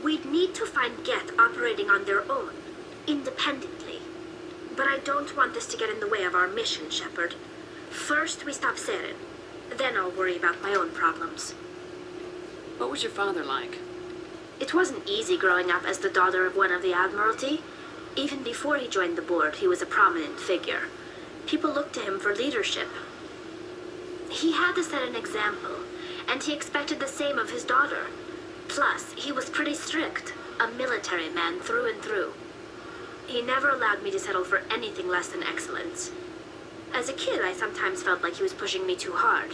We'd need to find Geth operating on their own, independently. But I don't want this to get in the way of our mission, Shepard. First, we stop Starin. Then I'll worry about my own problems.
What was your father like?
It wasn't easy growing up as the daughter of one of the Admiralty. Even before he joined the board, he was a prominent figure. People looked to him for leadership. He had to set an example, and he expected the same of his daughter. Plus, he was pretty strict, a military man through and through. He never allowed me to settle for anything less than excellence. As a kid, I sometimes felt like he was pushing me too hard.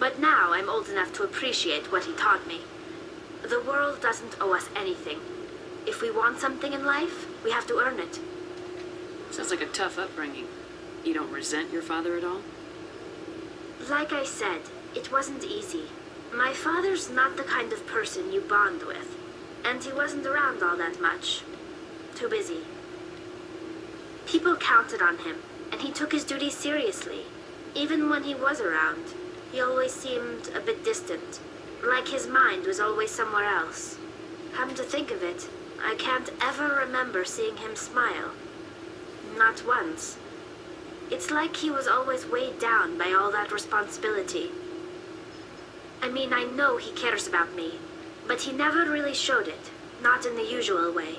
But now I'm old enough to appreciate what he taught me. The world doesn't owe us anything. If we want something in life, we have to earn it.
Sounds like a tough upbringing. You don't resent your father at all?
Like I said, it wasn't easy. My father's not the kind of person you bond with, and he wasn't around all that much. Too busy. People counted on him, and he took his duties seriously. Even when he was around, he always seemed a bit distant, like his mind was always somewhere else. Come to think of it, I can't ever remember seeing him smile. Not once. It's like he was always weighed down by all that responsibility. I mean, I know he cares about me, but he never really showed it, not in the usual way.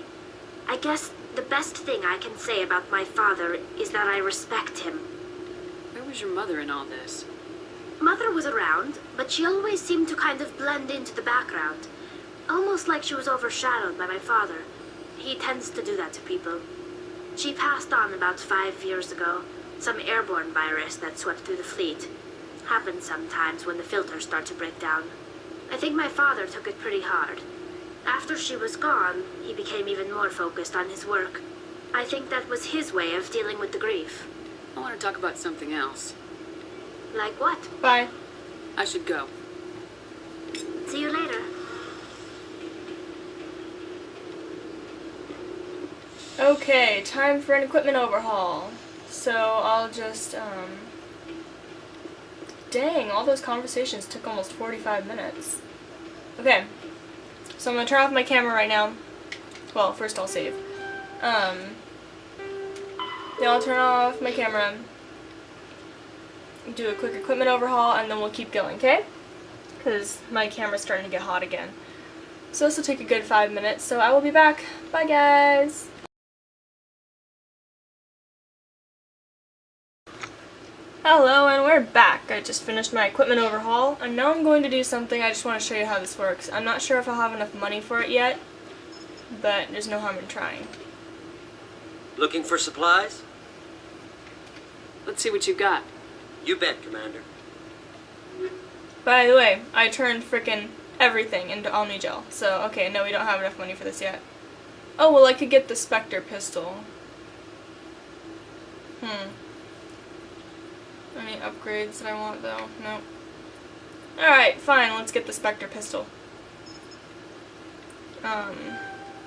I guess the best thing I can say about my father is that I respect him.
Where was your mother in all this?
Mother was around, but she always seemed to kind of blend into the background. Almost like she was overshadowed by my father. He tends to do that to people. She passed on about 5 years ago. Some airborne virus that swept through the fleet. Happens sometimes when the filters start to break down. I think my father took it pretty hard. After she was gone, he became even more focused on his work. I think that was his way of dealing with the grief.
I want to talk about something else.
Like what?
Bye.
I should go.
See you later.
Okay, time for an equipment overhaul. So I'll just, Dang, all those conversations took almost 45 minutes. Okay, so I'm gonna turn off my camera right now. Well, first I'll save. Then I'll turn off my camera, do a quick equipment overhaul, and then we'll keep going, okay? Because my camera's starting to get hot again. So this will take a good 5 minutes, so I will be back. Bye, guys! Hello, and we're back. I just finished my equipment overhaul, and now I'm going to do something. I just want to show you how this works. I'm not sure if I'll have enough money for it yet, but there's no harm in trying.
Looking for supplies?
Let's see what you got.
You bet, Commander.
By the way, I turned frickin' everything into Omnigel, so okay, no, we don't have enough money for this yet. Oh, well, I could get the Spectre pistol. Any upgrades that I want, though? No. Alright, fine, let's get the Spectre pistol.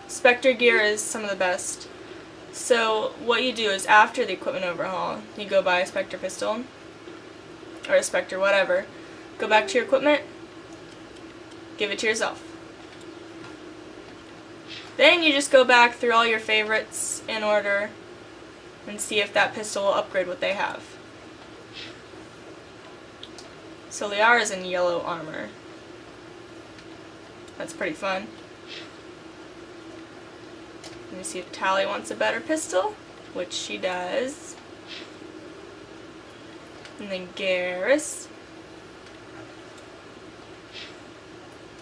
Spectre gear is some of the best. So, what you do is, after the equipment overhaul, you go buy a Spectre pistol, or a Spectre, whatever. Go back to your equipment, give it to yourself. Then you just go back through all your favorites in order and see if that pistol will upgrade what they have. So Liara's in yellow armor. That's pretty fun. Let me see if Tally wants a better pistol, which she does. And then Garrus.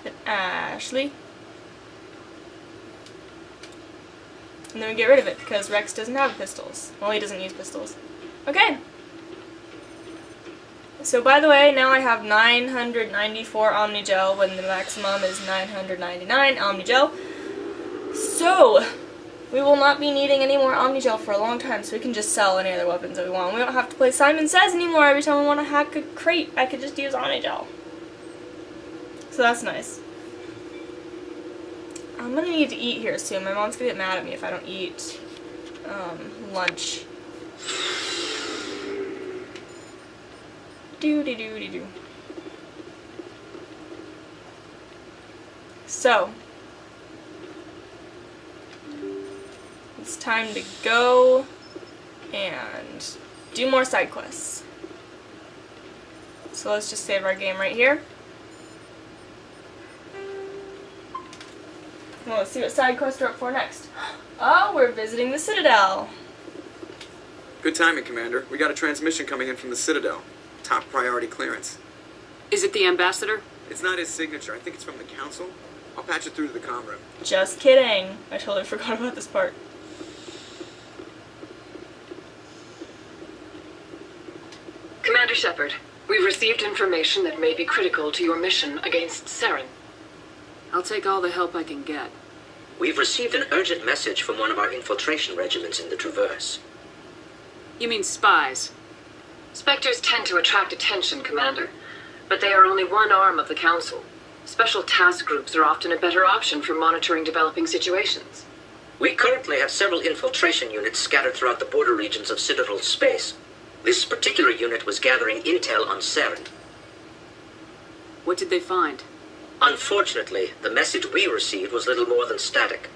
Then Ashley. And then we get rid of it because Rex doesn't have pistols. Well, he doesn't use pistols. Okay. So by the way, now I have 994 Omnigel when the maximum is 999 Omnigel. So, we will not be needing any more Omnigel for a long time, so we can just sell any other weapons that we want. We don't have to play Simon Says anymore every time we want to hack a crate. I could just use Omnigel. So that's nice. I'm gonna need to eat here soon. My mom's gonna get mad at me if I don't eat lunch. Do. So, it's time to go and do more side quests. So let's just save our game right here. Well, let's see what side quests are up for next. Oh, we're visiting the Citadel.
Good timing, Commander. We got a transmission coming in from the Citadel. Top priority clearance.
Is it the ambassador?
It's not his signature. I think it's from the Council. I'll patch it through to the comm room.
Just kidding. I totally forgot about this part.
Commander Shepard, we've received information that may be critical to your mission against Saren.
I'll take all the help I can get.
We've received an urgent message from one of our infiltration regiments in the Traverse.
You mean spies?
Spectres tend to attract attention, Commander, but they are only one arm of the Council. Special task groups are often a better option for monitoring developing situations.
We currently have several infiltration units scattered throughout the border regions of Citadel space. This particular unit was gathering intel on Saren.
What did they find?
Unfortunately, the message we received was little more than static.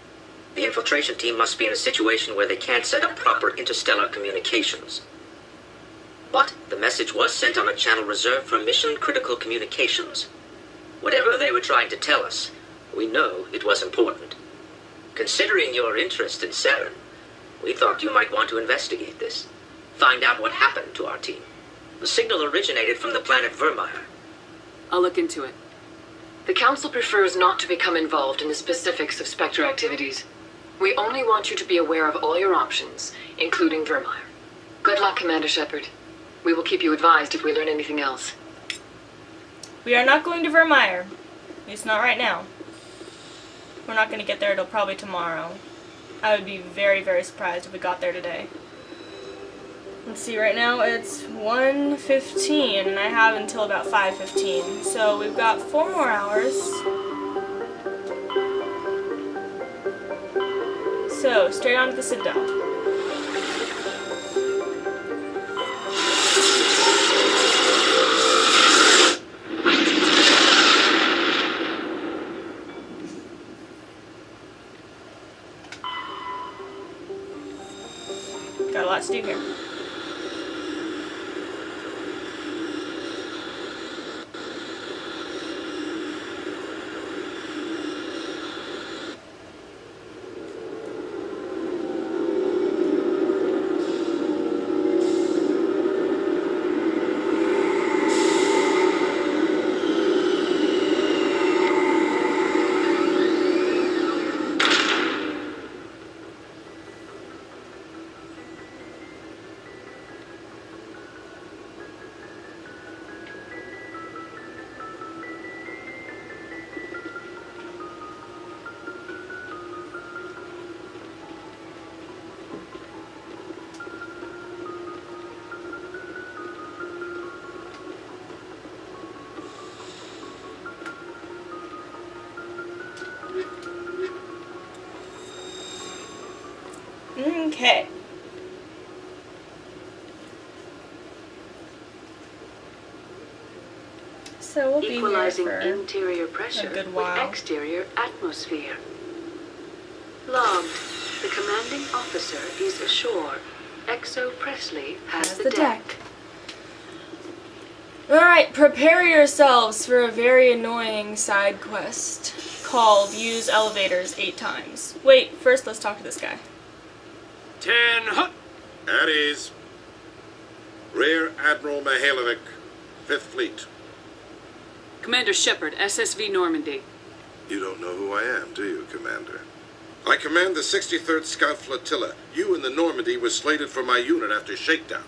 The infiltration team must be in a situation where they can't set up proper interstellar communications. But the message was sent on a channel reserved for mission-critical communications. Whatever they were trying to tell us, we know it was important. Considering your interest in Saren, we thought you might want to investigate this. Find out what happened to our team. The signal originated from the planet Vermeer.
I'll look into it.
The Council prefers not to become involved in the specifics of Spectre activities. We only want you to be aware of all your options, including Vermeer. Good luck, Commander Shepard. We will keep you advised if we learn anything else.
We are not going to Vermeer. At least not right now. We're not going to get there till probably tomorrow. I would be very, very surprised if we got there today. Let's see, right now it's 1:15, and I have until about 5:15. So we've got 4 more hours. So, straight on to the Citadel. Got a lot to do here. Okay. So we'll be
Equalizing
here for
interior pressure
a good
with
while.
exterior atmosphere. Logged. The commanding officer is ashore. Exo Presley has the deck.
Alright, prepare yourselves for a very annoying side quest called Use Elevators 8 times. Wait, first let's talk to this guy.
10 hut.
At ease. Rear Admiral Mihailovic, 5th Fleet.
Commander Shepard, SSV Normandy.
You don't know who I am, do you, Commander? I command the 63rd Scout Flotilla. You and the Normandy were slated for my unit after shakedown.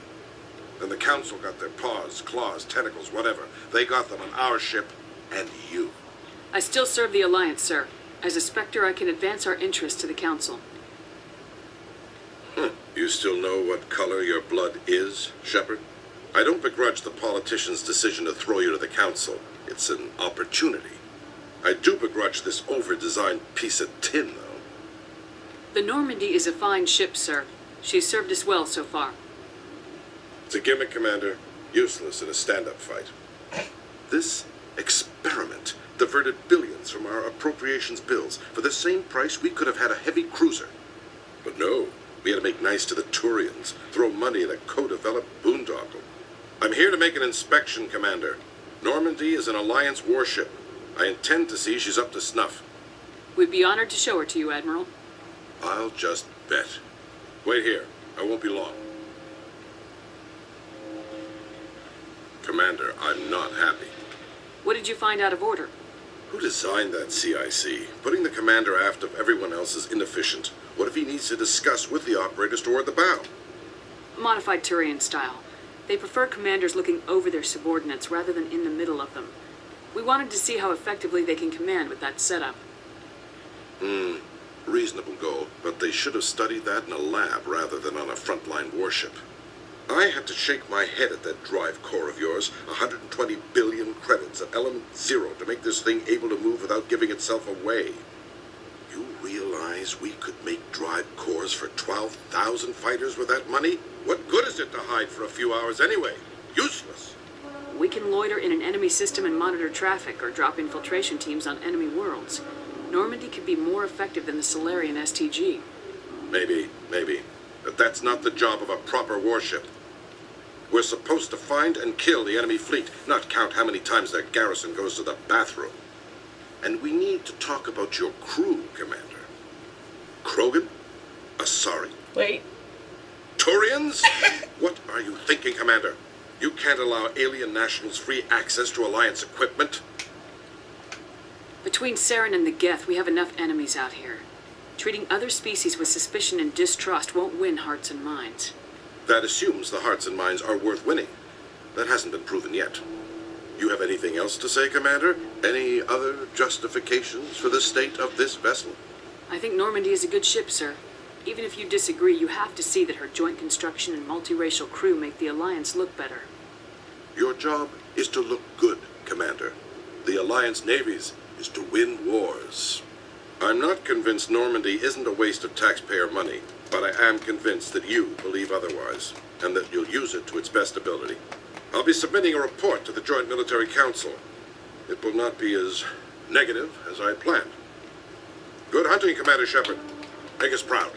Then the Council got their paws, claws, tentacles, whatever. They got them on our ship, and you.
I still serve the Alliance, sir. As a Spectre, I can advance our interests to the Council.
You still know what color your blood is, Shepard? I don't begrudge the politicians' decision to throw you to the Council. It's an opportunity. I do begrudge this over-designed piece of tin, though.
The Normandy is a fine ship, sir. She's served us well so far.
It's a gimmick, Commander. Useless in a stand-up fight. This experiment diverted billions from our appropriations bills. For the same price, we could have had a heavy cruiser. But no, we had to make nice to the Turians, throw money at a co-developed boondoggle. I'm here to make an inspection, Commander. Normandy is an Alliance warship. I intend to see she's up to snuff.
We'd be honored to show her to you, Admiral.
I'll just bet. Wait here. I won't be long. Commander, I'm not happy.
What did you find out of order?
Who designed that CIC? Putting the commander aft of everyone else is inefficient. What if he needs to discuss with the operators toward the bow?
Modified Turian style. They prefer commanders looking over their subordinates rather than in the middle of them. We wanted to see how effectively they can command with that setup.
Reasonable goal, but they should have studied that in a lab rather than on a frontline warship. I had to shake my head at that drive core of yours. 120 billion credits at element 0 to make this thing able to move without giving itself away. You realize we could make drive cores for 12,000 fighters with that money? What good is it to hide for a few hours anyway? Useless.
We can loiter in an enemy system and monitor traffic or drop infiltration teams on enemy worlds. Normandy could be more effective than the Solarian STG.
Maybe. But that's not the job of a proper warship. We're supposed to find and kill the enemy fleet, not count how many times their garrison goes to the bathroom. And we need to talk about your crew, Commander. Krogan? Asari?
Wait.
Turians? What are you thinking, Commander? You can't allow alien nationals free access to Alliance equipment?
Between Saren and the Geth, we have enough enemies out here. Treating other species with suspicion and distrust won't win hearts and minds.
That assumes the hearts and minds are worth winning. That hasn't been proven yet. You have anything else to say, Commander? Any other justifications for the state of this vessel?
I think Normandy is a good ship, sir. Even if you disagree, you have to see that her joint construction and multiracial crew make the Alliance look better.
Your job is to look good, Commander. The Alliance navies is to win wars. I'm not convinced Normandy isn't a waste of taxpayer money, but I am convinced that you believe otherwise, and that you'll use it to its best ability. I'll be submitting a report to the Joint Military Council. It will not be as negative as I had planned. Good hunting, Commander Shepard. Make us proud.